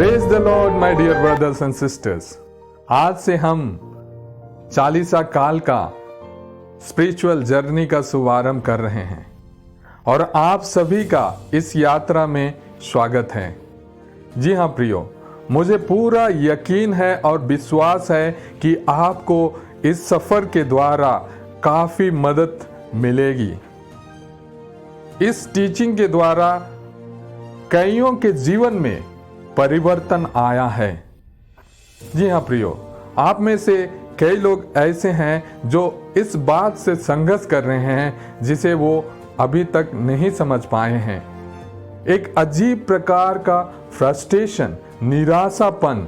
Praise the Lord my dear brothers and sisters. आज से हम चालीसा काल का स्पिरिचुअल जर्नी का शुभारंभ कर रहे हैं और आप सभी का इस यात्रा में स्वागत है। जी हाँ प्रियो, मुझे पूरा यकीन है और विश्वास है कि आपको इस सफर के द्वारा काफी मदद मिलेगी। इस टीचिंग के द्वारा कईयों के जीवन में परिवर्तन आया है। जी हाँ प्रियो, आप में से कई लोग ऐसे हैं जो इस बात से संघर्ष कर रहे हैं जिसे वो अभी तक नहीं समझ पाए हैं। एक अजीब प्रकार का फ्रस्ट्रेशन, निराशापन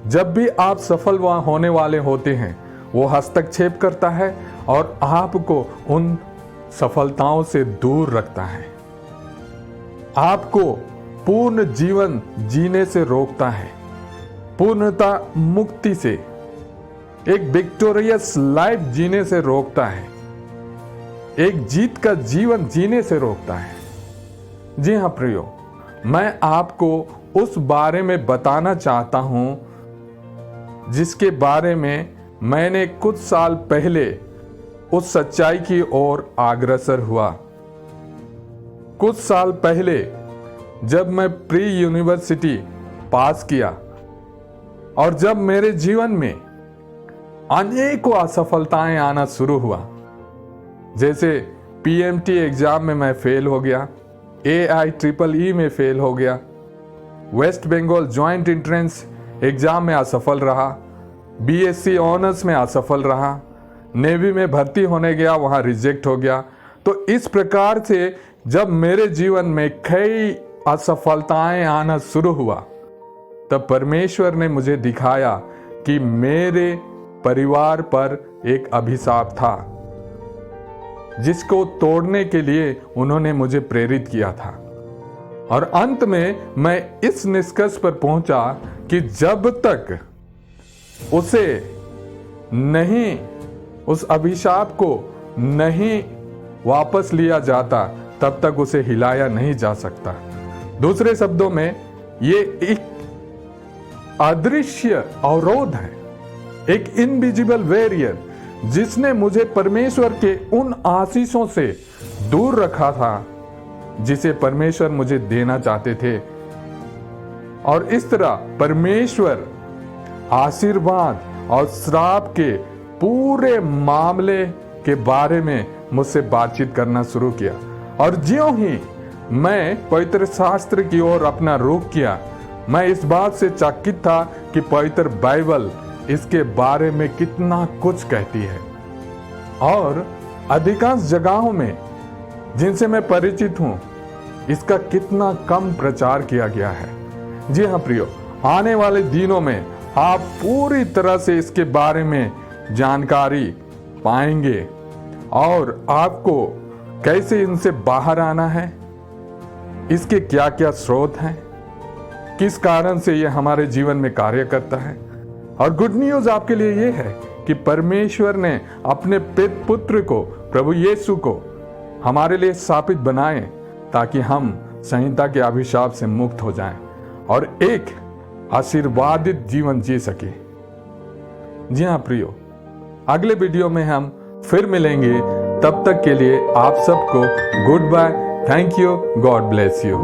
जब भी आप सफल होने वाले होते हैं वो हस्तक्षेप करता है और आपको उन सफलताओं से दूर रखता है, आपको पूर्ण जीवन जीने से रोकता है, पूर्णता मुक्ति से, एक विक्टोरियस लाइफ जीने से रोकता है, एक जीत का जीवन जीने से रोकता है। जी हाँ प्रियो, मैं आपको उस बारे में बताना चाहता हूं जिसके बारे में मैंने कुछ साल पहले उस सच्चाई की ओर अग्रसर हुआ। कुछ साल पहले जब मैं प्री यूनिवर्सिटी पास किया और जब मेरे जीवन में अनेकों असफलताएं आना शुरू हुआ, जैसे पीएमटी एग्जाम में मैं फेल हो गया, AIEEE में फेल हो गया, West Bengal joint entrance exam में असफल रहा, BSc ऑनर्स में असफल रहा, नेवी में भर्ती होने गया, वहां रिजेक्ट हो गया। तो इस प्रकार से जब मेरे जीवन में कई असफलताएं आना शुरू हुआ, तब परमेश्वर ने मुझे दिखाया कि मेरे परिवार पर एक अभिशाप था जिसको तोड़ने के लिए उन्होंने मुझे प्रेरित किया था। और अंत में मैं इस निष्कर्ष पर पहुंचा कि जब तक उसे नहीं, उस अभिशाप को नहीं वापस लिया जाता, तब तक उसे हिलाया नहीं जा सकता। दूसरे शब्दों में ये एक अदृश्य अवरोध है, एक इनविजिबल बैरियर जिसने मुझे परमेश्वर के उन आशीषों से दूर रखा था जिसे परमेश्वर मुझे देना चाहते थे। और इस तरह परमेश्वर आशीर्वाद और श्राप के पूरे मामले के बारे में मुझसे बातचीत करना शुरू किया। और ज्यों ही मैं पवित्र शास्त्र की ओर अपना रुख किया, मैं इस बात से चकित था कि पवित्र बाइबल इसके बारे में कितना कुछ कहती है और अधिकांश जगहों में जिनसे मैं परिचित हूं, इसका कितना कम प्रचार किया गया है। जी हाँ प्रियो, आने वाले दिनों में आप पूरी तरह से इसके बारे में जानकारी पाएंगे और आपको कैसे इनसे बाहर आना है, इसके क्या क्या स्रोत हैं, किस कारण से यह हमारे जीवन में कार्य करता है। और गुड न्यूज आपके लिए यह है कि परमेश्वर ने अपने पुत्र को, प्रभु यीशु को हमारे लिए स्थापित बनाए ताकि हम संहिता के अभिशाप से मुक्त हो जाएं और एक आशीर्वादित जीवन जी सके। जी हाँ प्रियो, अगले वीडियो में हम फिर मिलेंगे। तब तक के लिए आप सबको goodbye, thank you, God bless you.